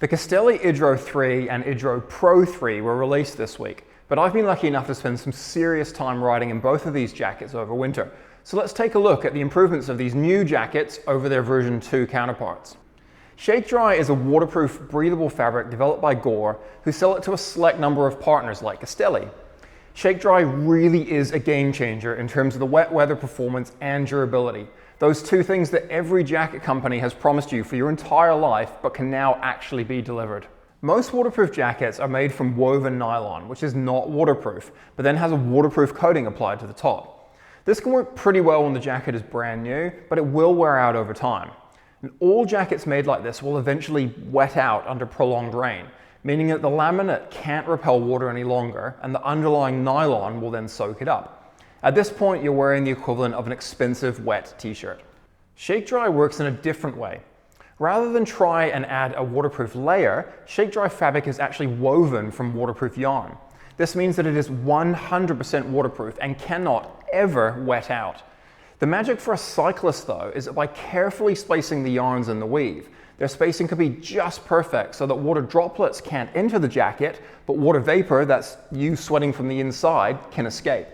The Castelli Idro 3 and Idro Pro 3 were released this week, but I've been lucky enough to spend some serious time riding in both of these jackets over winter. So let's take a look at the improvements of these new jackets over their version 2 counterparts. ShakeDry is a waterproof, breathable fabric developed by Gore, who sell it to a select number of partners like Castelli. ShakeDry really is a game changer in terms of the wet weather performance and durability. Those two things that every jacket company has promised you for your entire life, but can now actually be delivered. Most waterproof jackets are made from woven nylon, which is not waterproof, but then has a waterproof coating applied to the top. This can work pretty well when the jacket is brand new, but it will wear out over time. And all jackets made like this will eventually wet out under prolonged rain, meaning that the laminate can't repel water any longer, and the underlying nylon will then soak it up. At this point, you're wearing the equivalent of an expensive wet t-shirt. ShakeDry works in a different way. Rather than try and add a waterproof layer, ShakeDry fabric is actually woven from waterproof yarn. This means that it is 100% waterproof and cannot ever wet out. The magic for a cyclist, though, is that by carefully spacing the yarns in the weave, their spacing can be just perfect so that water droplets can't enter the jacket, but water vapor, that's you sweating from the inside, can escape.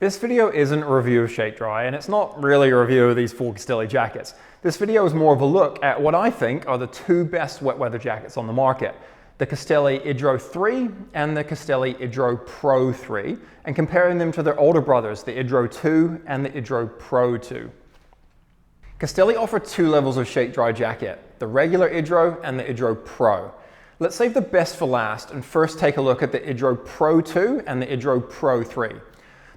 This video isn't a review of ShakeDry, and it's not really a review of these 4 Castelli jackets. This video is more of a look at what I think are the 2 best wet weather jackets on the market, the Castelli Idro 3 and the Castelli Idro Pro 3, and comparing them to their older brothers, the Idro 2 and the Idro Pro 2. Castelli offer 2 levels of ShakeDry jacket, the regular Idro and the Idro Pro. Let's save the best for last and first take a look at the Idro Pro 2 and the Idro Pro 3.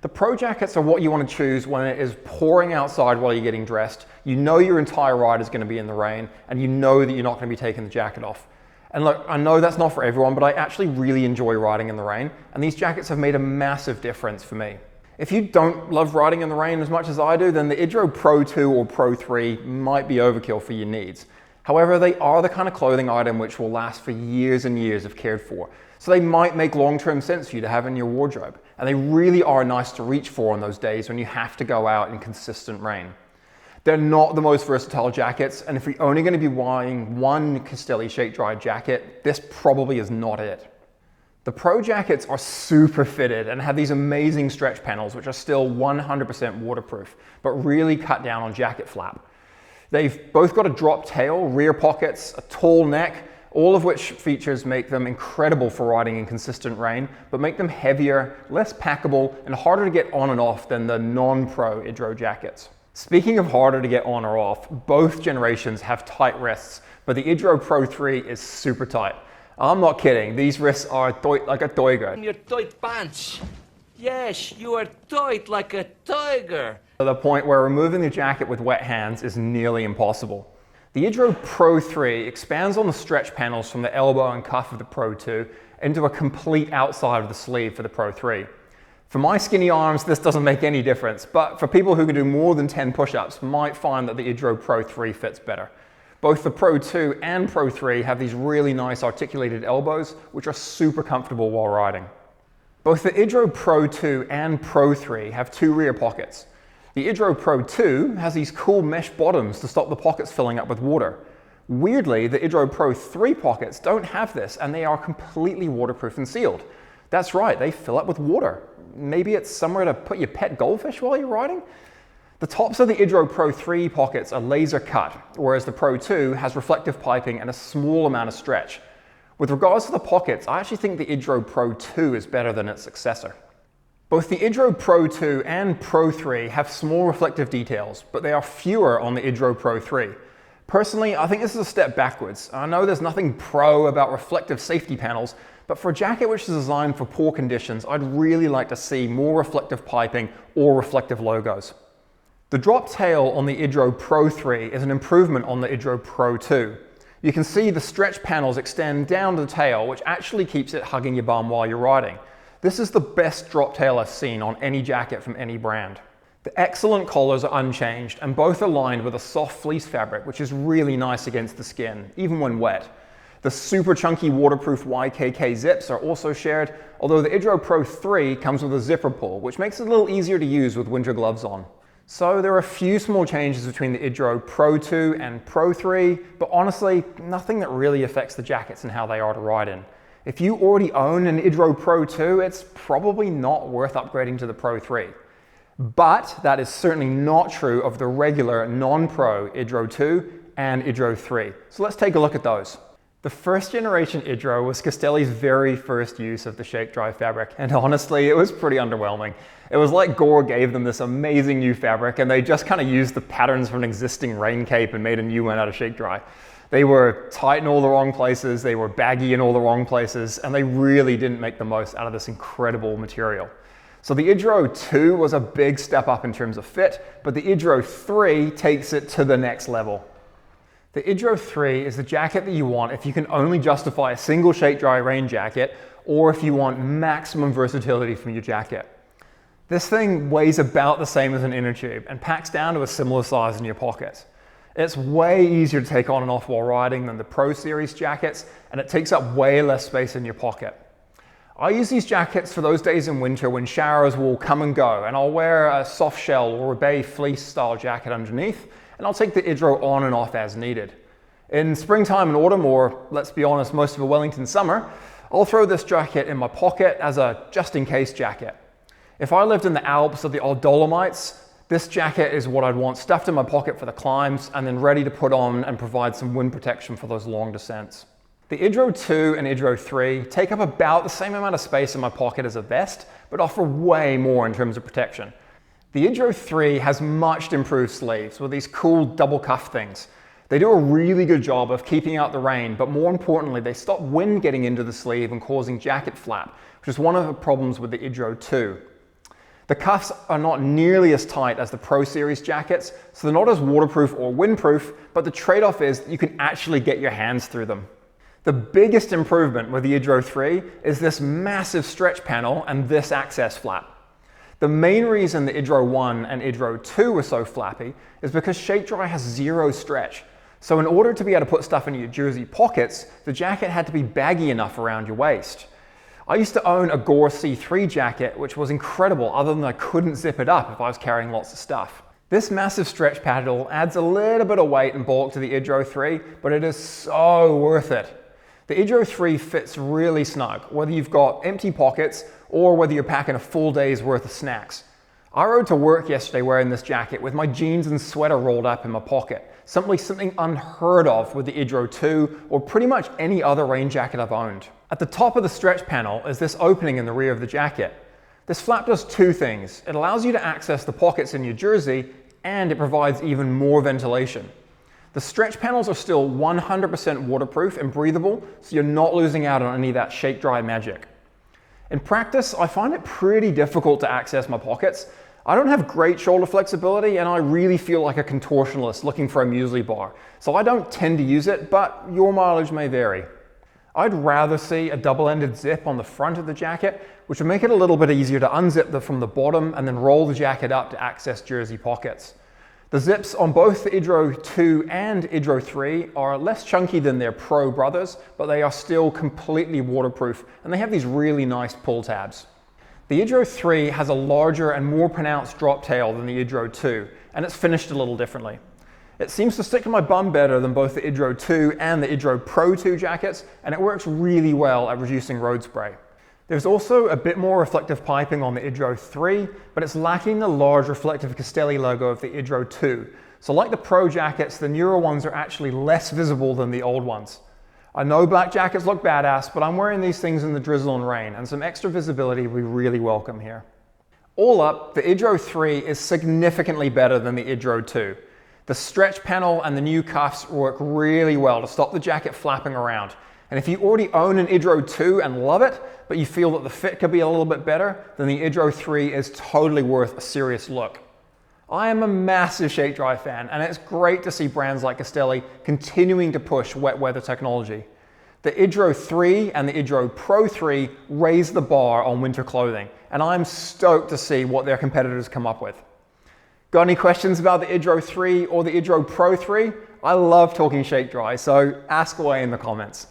The Pro jackets are what you want to choose when it is pouring outside while you're getting dressed, you know your entire ride is going to be in the rain, and you know that you're not going to be taking the jacket off. And look, I know that's not for everyone, but I actually really enjoy riding in the rain, and these jackets have made a massive difference for me. If you don't love riding in the rain as much as I do, then the Idro Pro 2 or Pro 3 might be overkill for your needs. However, they are the kind of clothing item which will last for years and years if cared for. So they might make long-term sense for you to have in your wardrobe. And they really are nice to reach for on those days when you have to go out in consistent rain. They're not the most versatile jackets, and if you're only going to be buying one Castelli ShakeDry jacket, this probably is not it. The Pro jackets are super fitted and have these amazing stretch panels which are still 100% waterproof, but really cut down on jacket flap. They've both got a drop tail, rear pockets, a tall neck, all of which features make them incredible for riding in consistent rain, but make them heavier, less packable, and harder to get on and off than the non-Pro Idro jackets. Speaking of harder to get on or off, both generations have tight wrists, but the Idro Pro 3 is super tight. I'm not kidding, these wrists are like a tiger. You're tight pants. Yes, you are tight like a tiger. To the point where removing the jacket with wet hands is nearly impossible. The Idro Pro 3 expands on the stretch panels from the elbow and cuff of the Pro 2 into a complete outside of the sleeve for the Pro 3. For my skinny arms, this doesn't make any difference, but for people who can do more than 10 push-ups might find that the Idro Pro 3 fits better. Both the Pro 2 and Pro 3 have these really nice articulated elbows, which are super comfortable while riding. Both the Idro Pro 2 and Pro 3 have 2 rear pockets. The Idro Pro 2 has these cool mesh bottoms to stop the pockets filling up with water. Weirdly, the Idro Pro 3 pockets don't have this, and they are completely waterproof and sealed. That's right, they fill up with water. Maybe it's somewhere to put your pet goldfish while you're riding? The tops of the Idro Pro 3 pockets are laser cut, whereas the Pro 2 has reflective piping and a small amount of stretch. With regards to the pockets, I actually think the Idro Pro 2 is better than its successor. Both the Idro Pro 2 and Pro 3 have small reflective details, but they are fewer on the Idro Pro 3. Personally, I think this is a step backwards. I know there's nothing pro about reflective safety panels, but for a jacket which is designed for poor conditions, I'd really like to see more reflective piping or reflective logos. The drop tail on the Idro Pro 3 is an improvement on the Idro Pro 2. You can see the stretch panels extend down to the tail, which actually keeps it hugging your bum while you're riding. This is the best drop tail I've seen on any jacket from any brand. The excellent collars are unchanged, and both are lined with a soft fleece fabric, which is really nice against the skin, even when wet. The super chunky waterproof YKK zips are also shared, although the Idro Pro 3 comes with a zipper pull, which makes it a little easier to use with winter gloves on. So there are a few small changes between the Idro Pro 2 and Pro 3, but honestly, nothing that really affects the jackets and how they are to ride in. If you already own an Idro Pro 2, it's probably not worth upgrading to the Pro 3. But that is certainly not true of the regular non-Pro Idro 2 and Idro 3. So let's take a look at those. The first generation Idro was Castelli's very first use of the ShakeDry fabric, and honestly, it was pretty underwhelming. It was like Gore gave them this amazing new fabric and they just kind of used the patterns from an existing rain cape and made a new one out of ShakeDry. They were tight in all the wrong places, they were baggy in all the wrong places, and they really didn't make the most out of this incredible material. So the Idro 2 was a big step up in terms of fit, but the Idro 3 takes it to the next level. The Idro 3 is the jacket that you want if you can only justify a single ShakeDry rain jacket, or if you want maximum versatility from your jacket. This thing weighs about the same as an inner tube and packs down to a similar size in your pocket. It's way easier to take on and off while riding than the Pro Series jackets, and it takes up way less space in your pocket. I use these jackets for those days in winter when showers will come and go, and I'll wear a soft shell or a bay fleece style jacket underneath, and I'll take the Idro on and off as needed. In springtime and autumn, or let's be honest, most of a Wellington summer, I'll throw this jacket in my pocket as a just-in-case jacket. If I lived in the Alps or the old Dolomites, this jacket is what I'd want stuffed in my pocket for the climbs and then ready to put on and provide some wind protection for those long descents. The Idro 2 and Idro 3 take up about the same amount of space in my pocket as a vest, but offer way more in terms of protection. The Idro 3 has much improved sleeves with these cool double cuff things. They do a really good job of keeping out the rain, but more importantly, they stop wind getting into the sleeve and causing jacket flap, which is one of the problems with the Idro 2. The cuffs are not nearly as tight as the Pro Series jackets, so they're not as waterproof or windproof, but the trade-off is that you can actually get your hands through them. The biggest improvement with the Idro 3 is this massive stretch panel and this access flap. The main reason the Idro 1 and Idro 2 were so flappy is because ShakeDry has zero stretch. So in order to be able to put stuff into your jersey pockets, the jacket had to be baggy enough around your waist. I used to own a Gore C3 jacket, which was incredible other than I couldn't zip it up if I was carrying lots of stuff. This massive stretch panel adds a little bit of weight and bulk to the Idro 3, but it is so worth it. The Idro 3 fits really snug, whether you've got empty pockets or whether you're packing a full day's worth of snacks. I rode to work yesterday wearing this jacket with my jeans and sweater rolled up in my pocket, simply something unheard of with the Idro 2 or pretty much any other rain jacket I've owned. At the top of the stretch panel is this opening in the rear of the jacket. This flap does two things. It allows you to access the pockets in your jersey, and it provides even more ventilation. The stretch panels are still 100% waterproof and breathable, so you're not losing out on any of that ShakeDry magic. In practice, I find it pretty difficult to access my pockets. I don't have great shoulder flexibility, and I really feel like a contortionist looking for a muesli bar, so I don't tend to use it, but your mileage may vary. I'd rather see a double-ended zip on the front of the jacket, which would make it a little bit easier to unzip from the bottom and then roll the jacket up to access jersey pockets. The zips on both the Idro 2 and Idro 3 are less chunky than their Pro brothers, but they are still completely waterproof, and they have these really nice pull tabs. The Idro 3 has a larger and more pronounced drop tail than the Idro 2, and it's finished a little differently. It seems to stick to my bum better than both the Idro 2 and the Idro Pro 2 jackets, and it works really well at reducing road spray. There's also a bit more reflective piping on the Idro 3, but it's lacking the large reflective Castelli logo of the Idro 2. So like the Pro jackets, the newer ones are actually less visible than the old ones. I know black jackets look badass, but I'm wearing these things in the drizzle and rain, and some extra visibility we really welcome here. All up, the Idro 3 is significantly better than the Idro 2. The stretch panel and the new cuffs work really well to stop the jacket flapping around. And if you already own an Idro 2 and love it, but you feel that the fit could be a little bit better, then the Idro 3 is totally worth a serious look. I am a massive ShakeDry fan, and it's great to see brands like Castelli continuing to push wet weather technology. The Idro 3 and the Idro Pro 3 raise the bar on winter clothing, and I'm stoked to see what their competitors come up with. Got any questions about the Idro 3 or the Idro Pro 3? I love talking ShakeDry, so ask away in the comments.